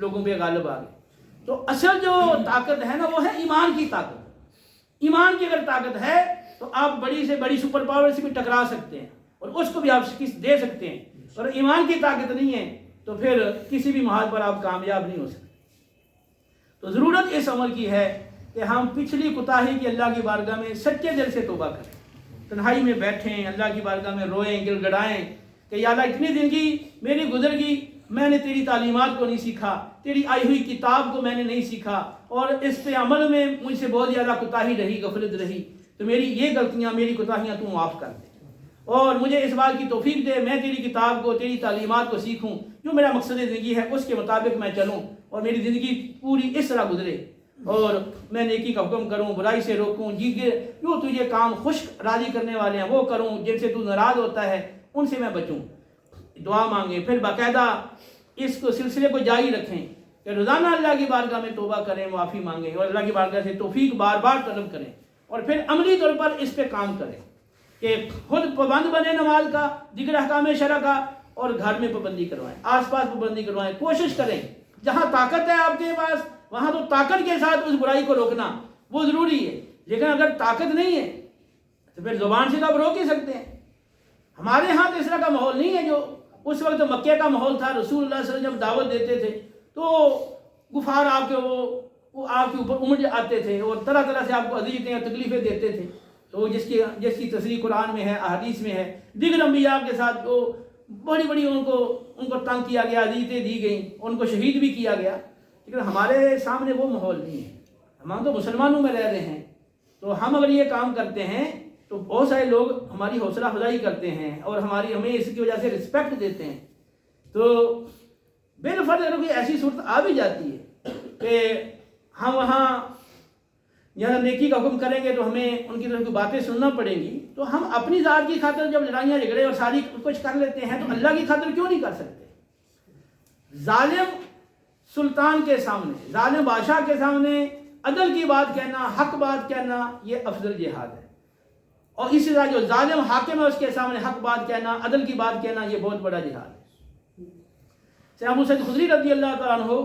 لوگوں پہ غالب آ گئے. تو اصل جو طاقت ہے نا وہ ہے ایمان کی طاقت. ایمان کی اگر طاقت ہے تو آپ بڑی سے بڑی سپر پاور سے بھی ٹکرا سکتے ہیں اور اس کو بھی آپ شکست دے سکتے ہیں. اور ایمان کی طاقت نہیں ہے تو پھر کسی بھی محال پر آپ کامیاب نہیں ہو سکتے. تو ضرورت اس عمل کی ہے کہ ہم پچھلی کوتاہی کی اللہ کی بارگاہ میں سچے دل سے توبہ کریں, تنہائی میں بیٹھیں, اللہ کی بارگاہ میں روئیں, گڑ گڑائیں کہ یا اللہ اتنی زندگی میری گزر گئی, میں نے تیری تعلیمات کو نہیں سیکھا, تیری آئی ہوئی کتاب کو میں نے نہیں سیکھا, اور اس پہ عمل میں مجھ سے بہت زیادہ کوتاہی رہی, غفلت رہی. تو میری یہ غلطیاں, میری کوتاہیاں تو معاف کر دے اور مجھے اس بات کی توفیق دے میں تیری کتاب کو, تیری تعلیمات کو سیکھوں, جو میرا مقصد زندگی ہے اس کے مطابق میں چلوں اور میری زندگی پوری اس طرح گزرے, اور میں نیکی کا حکم کروں, برائی سے روکوں, جو تجھے کام خوش راضی کرنے والے ہیں وہ کروں, جن سے تو ناراض ہوتا ہے ان سے میں بچوں. دعا مانگیں, پھر باقاعدہ اس کو سلسلے کو جاری رکھیں کہ روزانہ اللہ کی بارگاہ میں توبہ کریں, معافی مانگیں اور اللہ کی بارگاہ سے توفیق بار بار طلب کریں, اور پھر عملی طور پر اس پہ کام کریں کہ خود پابند بنے نماز کا, دیگر احکام شرع کا, اور گھر میں پابندی کروائیں, آس پاس پابندی کروائیں. کوشش کریں جہاں طاقت ہے آپ کے پاس وہاں تو طاقت کے ساتھ اس برائی کو روکنا وہ ضروری ہے. لیکن اگر طاقت نہیں ہے تو پھر زبان سے تو آپ روک ہی سکتے ہیں. ہمارے ہاں تو اس طرح کا ماحول نہیں ہے. جو اس وقت مکہ کا ماحول تھا, رسول اللہ صلی اللہ علیہ وسلم جب دعوت دیتے تھے تو غفار آپ کے وہ آپ کے اوپر امڑ آتے تھے اور طرح طرح سے آپ کو اذیتیں اور تکلیفیں دیتے تھے. تو جس کی تصریح قرآن میں ہے, احادیث میں ہے. دیگر انبیاء کے ساتھ جو بڑی ان کو تنگ کیا گیا, اذیتیں دی گئیں, ان کو شہید بھی کیا گیا. لیکن ہمارے سامنے وہ ماحول نہیں ہے. ہم تو مسلمانوں میں رہ رہے ہیں, تو ہم اگر یہ کام کرتے ہیں تو بہت سارے لوگ ہماری حوصلہ افزائی کرتے ہیں اور ہمیں اس کی وجہ سے رسپیکٹ دیتے ہیں. تو بالفرض اگر کوئی ایسی صورت آ بھی جاتی ہے کہ ہم وہاں یہاں نیکی کا حکم کریں گے تو ہمیں ان کی طرف کی باتیں سننا پڑیں گی, تو ہم اپنی ذات کی خاطر جب لڑائیاں جھگڑے اور ساری کچھ کر لیتے ہیں تو اللہ کی خاطر کیوں نہیں کر سکتے؟ ظالم سلطان کے سامنے, ظالم بادشاہ کے سامنے عدل کی بات کہنا, حق بات کہنا, یہ افضل جہاد ہے. اور اسی طرح جو ظالم حاکم ہے اس کے سامنے حق بات کہنا, عدل کی بات کہنا, یہ بہت بڑا جہاد ہے. سیدنا ابو سعید خدری رضی اللہ تعالیٰ عنہ,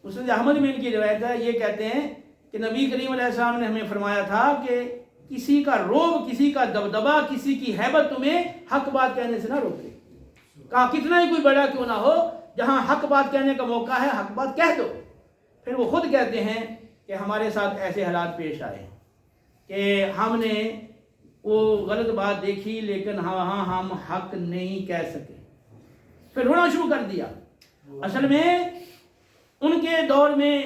مسند احمد میں ان کی روایت ہے, یہ کہتے ہیں کہ نبی کریم علیہ السلام نے ہمیں فرمایا تھا کہ کسی کا روب, کسی کا دبدبا, کسی کی ہیبت تمہیں حق بات کہنے سے نہ روکے. کہا کتنا ہی کوئی بڑا کیوں نہ ہو, جہاں حق بات کہنے کا موقع ہے حق بات کہہ دو. پھر وہ خود کہتے ہیں کہ ہمارے ساتھ ایسے حالات پیش آئے کہ ہم نے وہ غلط بات دیکھی لیکن وہاں ہم حق نہیں کہہ سکے, پھر رونا شروع کر دیا. اصل میں ان کے دور میں